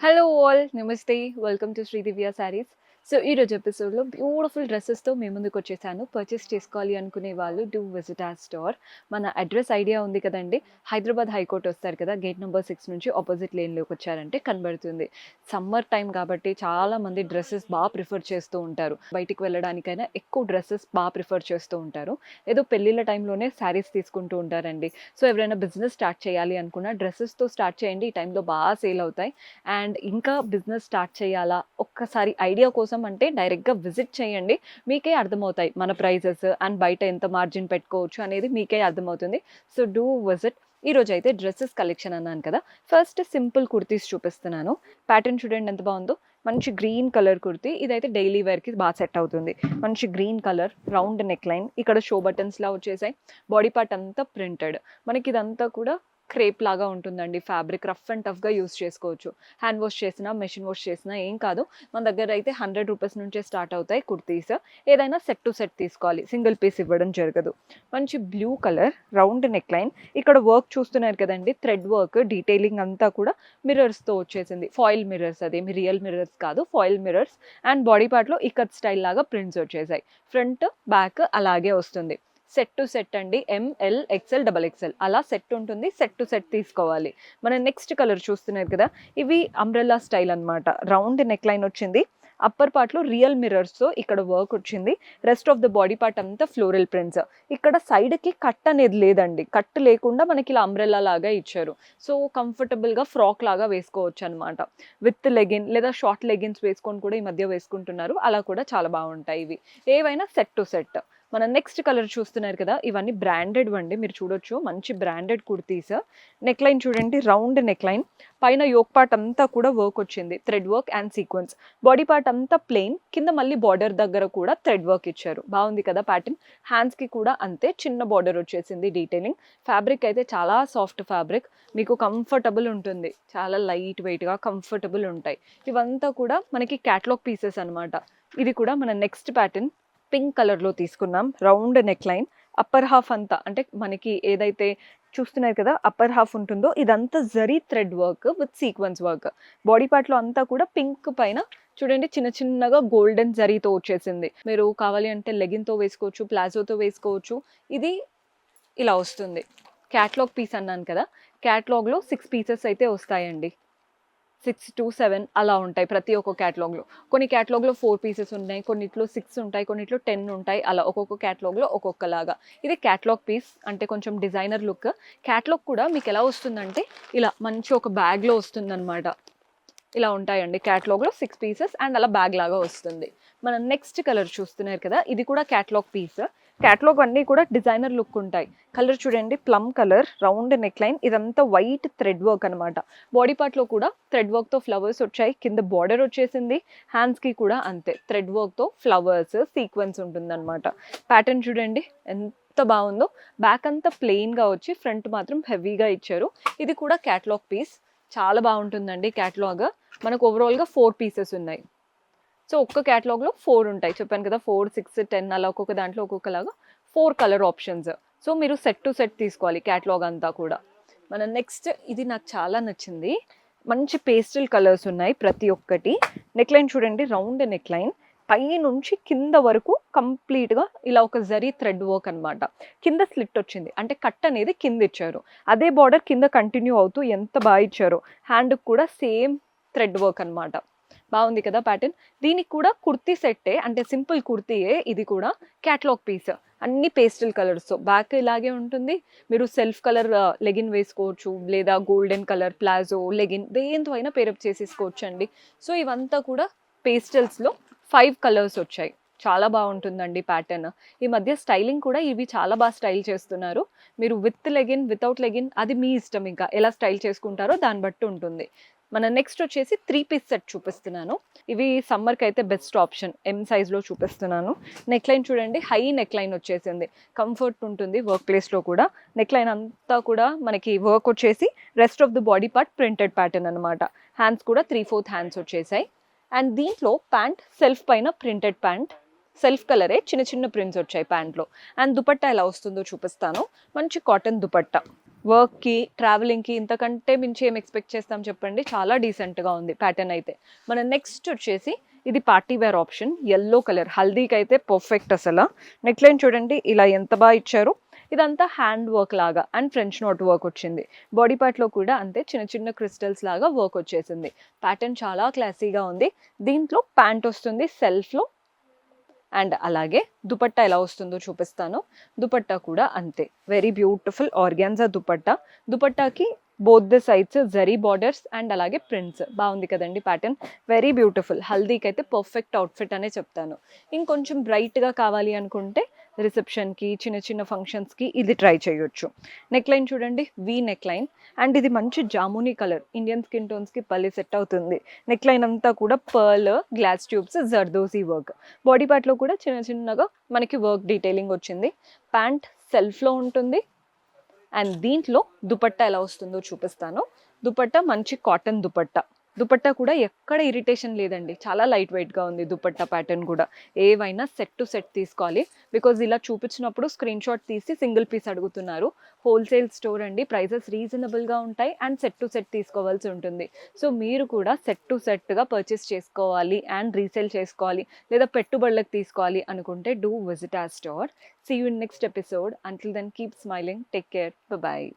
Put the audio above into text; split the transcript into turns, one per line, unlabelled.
Hello all నమస్తే welcome to Sridivya saris. So ఈరోజు ఎపిసోడ్లో బ్యూటిఫుల్ డ్రెస్సెస్తో మేము ముందుకు వచ్చేసాను. పర్చేస్ చేసుకోవాలి అనుకునే వాళ్ళు డూ విజిట్ ఆర్ స్టోర్. మన అడ్రస్ ఐడియా ఉంది కదండి, హైదరాబాద్ హైకోర్ట్ వస్తారు కదా, గేట్ నెంబర్ 6 నుంచి ఆపోజిట్ లేన్లోకి వచ్చారంటే కనబడుతుంది. సమ్మర్ టైం కాబట్టి చాలామంది డ్రెస్సెస్ బాగా ప్రిఫర్ చేస్తూ ఉంటారు. బయటికి వెళ్ళడానికైనా ఎక్కువ డ్రెస్సెస్ బాగా ప్రిఫర్ చేస్తూ ఉంటారు. ఏదో పెళ్ళిళ్ళ టైంలోనే శారీస్ తీసుకుంటూ ఉంటారండి. సో ఎవరైనా బిజినెస్ స్టార్ట్ చేయాలి అనుకున్నా డ్రెస్సెస్తో స్టార్ట్ చేయండి, ఈ టైంలో బాగా సేల్ అవుతాయి. అండ్ ఇంకా బిజినెస్ స్టార్ట్ చేయాలా, ఒక్కసారి ఐడియా కోసం అంటే డైరెక్ట్గా విజిట్ చేయండి, మీకే అర్థమవుతాయి మన ప్రైజెస్ అండ్ బయట ఎంత మార్జిన్ పెట్టుకోవచ్చు అనేది మీకే అర్థమవుతుంది. So do visit. ఈరోజు అయితే డ్రెస్సెస్ కలెక్షన్ అన్నాను కదా, ఫస్ట్ సింపుల్ కుర్తీస్ చూపిస్తున్నాను. ప్యాటర్న్ చూడండి ఎంత బాగుందో, మంచి గ్రీన్ కలర్ కుర్తీ. ఇదైతే డైలీ వేర్కి బాగా సెట్ అవుతుంది. మంచి green colour, round neck line, ఇక్కడ షో బటన్స్లా వచ్చేసాయి. బాడీ పార్ట్ అంతా ప్రింటెడ్. మనకి ఇదంతా కూడా క్రేప్ లాగా ఉంటుందండి. ఫ్యాబ్రిక్ రఫ్ అండ్ టఫ్గా యూస్ చేసుకోవచ్చు. హ్యాండ్ వాష్ చేసినా మెషిన్ వాష్ చేసినా ఏం కాదు. మన దగ్గర అయితే 100 రూపీస్ నుంచే స్టార్ట్ అవుతాయి కుర్తీస్. ఏదైనా సెట్ టు సెట్ తీసుకోవాలి, సింగిల్ పీస్ ఇవ్వడం జరగదు. మంచి blue colour, round neck line. ఇక్కడ వర్క్ చూస్తున్నారు కదండి, థ్రెడ్ వర్క్, డీటెయిలింగ్ అంతా కూడా మిర్రర్స్తో వచ్చేసింది. ఫాయిల్ మిర్రర్స్, అదేమి రియల్ మిర్రర్స్ కాదు, ఫాయిల్ మిర్రర్స్. అండ్ బాడీ పార్ట్లో ఇక్కత్ స్టైల్ లాగా ప్రింట్స్ వచ్చేసాయి. ఫ్రంట్ బ్యాక్ అలాగే వస్తుంది. సెట్ టు సెట్ అండి, ఎంఎల్ ఎక్స్ఎల్ డబల్ ఎక్స్ఎల్ అలా సెట్ ఉంటుంది. సెట్ టు సెట్ తీసుకోవాలి. మన నెక్స్ట్ కలర్ చూస్తున్నారు కదా, ఇవి అంబ్రెల్లా స్టైల్ అనమాట. రౌండ్ నెక్ లైన్ వచ్చింది. అప్పర్ పార్ట్లో రియల్ మిర్రర్స్తో ఇక్కడ వర్క్ వచ్చింది. Rest of the body part అంతా ఫ్లోరల్ ప్రింట్స్. ఇక్కడ సైడ్కి కట్ అనేది లేదండి, కట్ లేకుండా మనకి ఇలా అంబ్రెల్లా లాగా ఇచ్చారు. సో కంఫర్టబుల్గా ఫ్రాక్ లాగా వేసుకోవచ్చు అనమాట. విత్ లెగిన్ లేదా షార్ట్ లెగిన్స్ వేసుకొని కూడా ఈ మధ్య వేసుకుంటున్నారు, అలా కూడా చాలా బాగుంటాయి ఇవి. ఏవైనా సెట్ టు సెట్. మన నెక్స్ట్ కలర్ చూస్తున్నారు కదా, ఇవన్నీ బ్రాండెడ్ వండి, మీరు చూడొచ్చు మంచి బ్రాండెడ్ కుర్తీస్. నెక్ లైన్ చూడండి, రౌండ్ నెక్ లైన్. పైన యోక్ పార్ట్ అంతా కూడా వర్క్ వచ్చింది, thread work and sequence. Body part అంతా ప్లెయిన్, కింద మళ్ళీ బార్డర్ దగ్గర కూడా థ్రెడ్ వర్క్ ఇచ్చారు. బాగుంది కదా ప్యాటర్న్. హ్యాండ్స్కి కూడా అంతే, చిన్న బార్డర్ వచ్చేసింది. డీటెయిలింగ్. ఫ్యాబ్రిక్ అయితే చాలా సాఫ్ట్ ఫ్యాబ్రిక్, మీకు కంఫర్టబుల్ ఉంటుంది. చాలా లైట్ వెయిట్గా కంఫర్టబుల్ ఉంటాయి. ఇవంతా కూడా మనకి క్యాటలాగ్ పీసెస్ అనమాట. ఇది కూడా మన నెక్స్ట్ ప్యాటర్న్ పింక్ కలర్లో తీసుకున్నాం. Round neck line, upper half అంతా అంటే మనకి ఏదైతే చూస్తున్నారు కదా అప్పర్ హాఫ్ ఉంటుందో ఇదంతా zari thread work with sequence work. Body పార్ట్లో అంతా కూడా పింక్ పైన చూడండి చిన్న చిన్నగా గోల్డెన్ జరీతో వచ్చేసింది. మీరు కావాలి అంటే లెగిన్తో వేసుకోవచ్చు, ప్లాజోతో వేసుకోవచ్చు. ఇది ఇలా వస్తుంది. క్యాట్లాగ్ పీస్ అన్నాను కదా, క్యాట్లాగ్లో 6 పీసెస్ అయితే వస్తాయండి. 6 to 7 అలా ఉంటాయి ప్రతి ఒక్క క్యాటలాగ్లో. కొన్ని క్యాటలాగ్లో 4 పీసెస్ ఉన్నాయి, కొన్నిట్లో 6 ఉంటాయి, కొన్నిట్లో 10 ఉంటాయి. అలా ఒక్కొక్క క్యాటలాగ్లో ఒక్కొక్కలాగా. ఇది క్యాటలాగ్ పీస్ అంటే కొంచెం డిజైనర్ లుక్. క్యాటలాగ్ కూడా మీకు ఎలా వస్తుందంటే ఇలా మంచి ఒక బ్యాగ్లో వస్తుందన్నమాట. ఇలా ఉంటాయండి క్యాటలాగ్లో 6 పీసెస్ అండ్ అలా బ్యాగ్ లాగా వస్తుంది. మనం నెక్స్ట్ కలర్ చూస్తున్నారు కదా, ఇది కూడా క్యాటలాగ్ పీస్. క్యాటలాగ్ అన్నీ కూడా డిజైనర్ లుక్ ఉంటాయి. కలర్ చూడండి, plum colour, round neck line. ఇదంతా వైట్ థ్రెడ్ వర్క్ అనమాట. బాడీ పార్ట్లో కూడా థ్రెడ్ వర్క్తో ఫ్లవర్స్ వచ్చాయి, కింద బార్డర్ వచ్చేసింది. హ్యాండ్స్కి కూడా అంతే, థ్రెడ్ వర్క్తో ఫ్లవర్స్ సీక్వెన్స్ ఉంటుందన్నమాట. ప్యాటర్న్ చూడండి ఎంత బాగుందో. బ్యాక్ అంతా ప్లెయిన్గా వచ్చి ఫ్రంట్ మాత్రం హెవీగా ఇచ్చారు. ఇది కూడా క్యాటలాగ్ పీస్, చాలా బాగుంటుందండి. క్యాటలాగ్ మనకు ఓవరాల్గా 4 పీసెస్ ఉన్నాయి. సో ఒక్క క్యాటలాగ్లో 4 ఉంటాయి, చెప్పాను కదా, 4, 6, 10 అలా ఒక్కొక్క దాంట్లో ఒక్కొక్కలాగా 4 కలర్ ఆప్షన్స్. సో మీరు సెట్ టు సెట్ తీసుకోవాలి క్యాటలాగ్ అంతా కూడా. మన నెక్స్ట్ ఇది నాకు చాలా నచ్చింది. మంచి పేస్టల్ కలర్స్ ఉన్నాయి ప్రతి ఒక్కటి. నెక్ లైన్ చూడండి, రౌండ్ నెక్ లైన్. పై నుంచి కింద వరకు కంప్లీట్గా ఇలా ఒక జరీ థ్రెడ్ వర్క్ అనమాట. కింద స్లిట్ వచ్చింది అంటే కట్ అనేది కింద ఇచ్చారు. అదే బార్డర్ కింద కంటిన్యూ అవుతూ ఎంత బాగా ఇచ్చారో. హ్యాండ్కి కూడా సేమ్ థ్రెడ్ వర్క్ అనమాట. బాగుంది కదా ప్యాటర్న్. దీనికి కూడా కుర్తీ సెట్టే, అంటే సింపుల్ కుర్తీయే. ఇది కూడా క్యాటలాగ్ పీస్, అన్ని పేస్టల్ కలర్స్తో. బ్యాక్ ఇలాగే ఉంటుంది. మీరు సెల్ఫ్ కలర్ లెగిన్ వేసుకోవచ్చు, లేదా గోల్డెన్ కలర్ ప్లాజో లెగిన్ దేంతో అయినా పేరప్ చేసేసుకోవచ్చు అండి. సో ఇవంతా కూడా పేస్టల్స్లో 5 కలర్స్ వచ్చాయి. చాలా బాగుంటుందండి ప్యాటర్న్. ఈ మధ్య స్టైలింగ్ కూడా ఇవి చాలా బాగా స్టైల్ చేస్తున్నారు. మీరు విత్ లెగిన్ వితౌట్ లెగిన్ అది మీ ఇష్టం, ఇంకా ఎలా స్టైల్ చేసుకుంటారో దాన్ని బట్టి ఉంటుంది. మన నెక్స్ట్ వచ్చేసి 3 పీస్ సెట్ చూపిస్తున్నాను. ఇవి సమ్మర్కి అయితే బెస్ట్ ఆప్షన్. ఎం సైజ్లో చూపిస్తున్నాను. నెక్ లైన్ చూడండి, హై నెక్ లైన్ వచ్చేసింది. కంఫర్ట్ ఉంటుంది వర్క్ ప్లేస్లో కూడా. నెక్ లైన్ అంతా కూడా మనకి వర్క్ వచ్చేసి rest of the body part printed pattern అనమాట. హ్యాండ్స్ కూడా 3/4 హ్యాండ్స్ వచ్చేసాయి. అండ్ దీంట్లో ప్యాంట్ సెల్ఫ్ పైన ప్రింటెడ్ ప్యాంట్, సెల్ఫ్ కలరే, చిన్న చిన్న ప్రింట్స్ వచ్చాయి ప్యాంట్లో. అండ్ దుపట్టా ఎలా వస్తుందో చూపిస్తాను. మంచి కాటన్ దుపట్టా. వర్క్‌కి, ట్రావెలింగ్‌కి ఇంతకంటే మించి ఏం ఎక్స్‌పెక్ట్ చేస్తాం చెప్పండి. చాలా డీసెంట్‌గా ఉంది ప్యాటర్న్ అయితే. మన నెక్స్ట్ వచ్చేసి ఇది party wear option. Yellow colour హల్దీకైతే పర్ఫెక్ట్ అసల. నెక్‌లైన్ చూడండి ఇలా ఎంత ఇచ్చారు. ఇదంతా హ్యాండ్ వర్క్ లాగా అండ్ ఫ్రెంచ్ నోట్ వర్క్ వచ్చింది. బాడీ పార్ట్‌లో కూడా అంతే చిన్న చిన్న క్రిస్టల్స్ లాగా వర్క్ వచ్చేసింది. ప్యాటర్న్ చాలా క్లాసీగా ఉంది. దీంట్లో ప్యాంట్ వస్తుంది సెల్ఫ్‌లో అండ్ అలాగే దుపట్టా ఎలా వస్తుందో చూపిస్తాను. దుపట్టా కూడా అంతే. Very beautiful organza dupatta. దుపట్టాకి both the sides zari borders and అలాగే ప్రింట్స్. బాగుంది కదండీ ప్యాటర్న్. Very beautiful. హల్దీకైతే పర్ఫెక్ట్ అవుట్‌ఫిట్ అనే చెప్తాను. ఇంకొంచెం బ్రైట్‌గా కావాలి అనుకుంటే రిసెప్షన్‌కి, చిన్న చిన్న ఫంక్షన్స్‌కి ఇది ట్రై చేయొచ్చు. నెక్‌లైన్ చూడండి వి నెక్‌లైన్ అండ్ ఇది మంచి జామునీ కలర్. ఇండియన్ స్కిన్ టోన్స్‌కి భలే సెట్ అవుతుంది. నెక్‌లైన్ అంతా కూడా pearl, glass tubes, zardozi work. Body పార్ట్‌లో కూడా చిన్న చిన్నగా మనకి వర్క్ డీటెయిలింగ్ వచ్చింది. ప్యాంట్ సెల్ఫ్‌లో ఉంటుంది. అండ్ దీంట్లో దుపట్టా ఎలా వస్తుందో చూపిస్తాను. దుపట్టా మంచి కాటన్ దుపట్టా. దుపట్టా కూడా ఎక్కడ ఇరిటేషన్ లేదండి. చాలా లైట్ వెయిట్‌గా ఉంది దుపట్టా ప్యాటర్న్ కూడా. ఏవైనా సెట్ టు సెట్ తీసుకోవాలి. బికాజ్ ఇలా చూపించినప్పుడు స్క్రీన్‌షాట్ తీసి సింగిల్ పీస్ అడుగుతున్నారు. హోల్‌సేల్ స్టోర్ అండి. ప్రైసెస్ రీజనబుల్‌గా ఉంటాయి అండ్ సెట్ టు సెట్ తీసుకోవాల్సి ఉంటుంది. సో మీరు కూడా సెట్ టు సెట్‌గా పర్చేస్ చేసుకోవాలి అండ్ రీసేల్ చేసుకోవాలి లేదా పెట్టుబడులకు తీసుకోవాలి అనుకుంటే do visit our store. See you in next episode. Until then, keep smiling. Take care. Bye bye.